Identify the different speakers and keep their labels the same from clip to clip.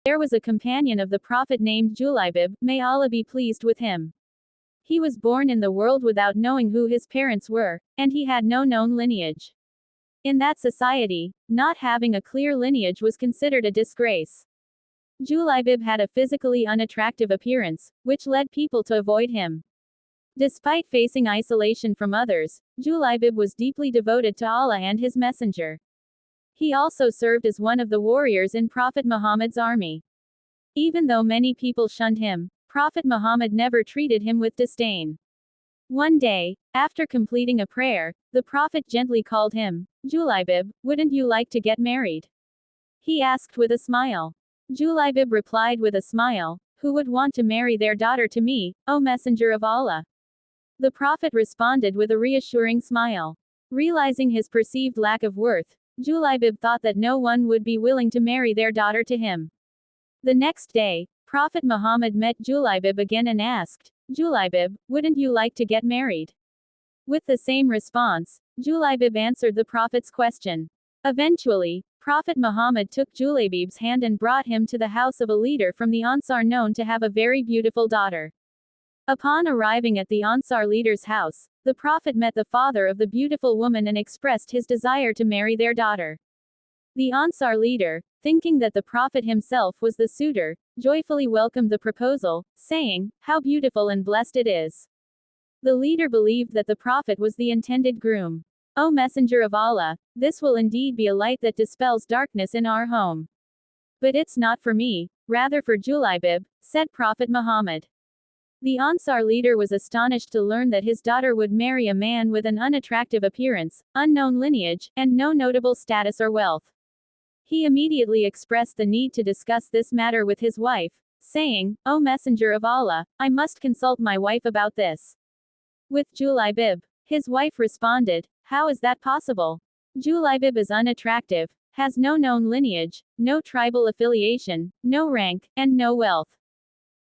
Speaker 1: there was a companion of the Prophet named Julaibib, may Allah be pleased with him. He was born in the world without knowing who his parents were, and he had no known lineage. In that society, not having a clear lineage was considered a disgrace. Julaibib had a physically unattractive appearance, which led people to avoid him. Despite facing isolation from others, Julaibib was deeply devoted to Allah and His Messenger. He also served as one of the warriors in Prophet Muhammad's army. Even though many people shunned him, Prophet Muhammad never treated him with disdain. One day, after completing a prayer, the Prophet gently called him, "Julaibib, wouldn't you like to get married?" He asked with a smile. Julaibib replied with a smile, "Who would want to marry their daughter to me, O Messenger of Allah?" The Prophet responded with a reassuring smile. Realizing his perceived lack of worth, Julaibib thought that no one would be willing to marry their daughter to him. The next day, Prophet Muhammad met Julaibib again and asked, "Julaibib, wouldn't you like to get married?" With the same response, Julaibib answered the Prophet's question. Eventually, Prophet Muhammad took Julaibib's hand and brought him to the house of a leader from the Ansar known to have a very beautiful daughter. Upon arriving at the Ansar leader's house, the Prophet met the father of the beautiful woman and expressed his desire to marry their daughter. The Ansar leader, thinking that the Prophet himself was the suitor, joyfully welcomed the proposal, saying, "How beautiful and blessed it is." The leader believed that the Prophet was the intended groom. "O Messenger of Allah, this will indeed be a light that dispels darkness in our home. But it's not for me, rather for Julaibib," said Prophet Muhammad. The Ansar leader was astonished to learn that his daughter would marry a man with an unattractive appearance, unknown lineage, and no notable status or wealth. He immediately expressed the need to discuss this matter with his wife, saying, "O Messenger of Allah, I must consult my wife about this." With Julaibib, his wife responded, "How is that possible? Julaibib is unattractive, has no known lineage, no tribal affiliation, no rank, and no wealth.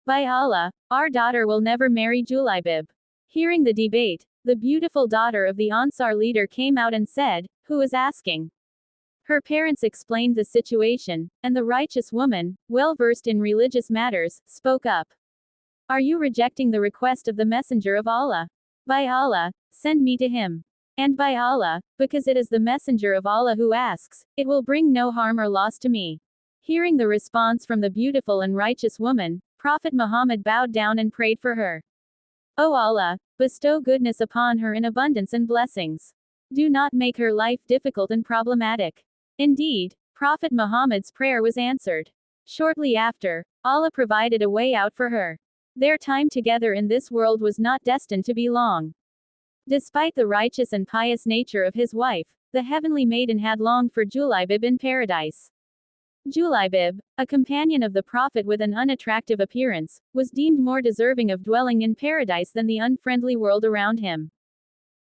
Speaker 1: By Allah, our daughter will never marry Julaibib." Hearing the debate, the beautiful daughter of the Ansar leader came out and said, "Who is asking?" Her parents explained the situation, and the righteous woman, well versed in religious matters, spoke up. "Are you rejecting the request of the Messenger of Allah? By Allah, send me to him. And by Allah, because it is the Messenger of Allah who asks, it will bring no harm or loss to me." Hearing the response from the beautiful and righteous woman, Prophet Muhammad bowed down and prayed for her. "O Allah, bestow goodness upon her in abundance and blessings. Do not make her life difficult and problematic." Indeed, Prophet Muhammad's prayer was answered. Shortly after, Allah provided a way out for her. Their time together in this world was not destined to be long. Despite the righteous and pious nature of his wife, the heavenly maiden had longed for Julaibib in paradise. Julaibib, a companion of the Prophet with an unattractive appearance, was deemed more deserving of dwelling in paradise than the unfriendly world around him.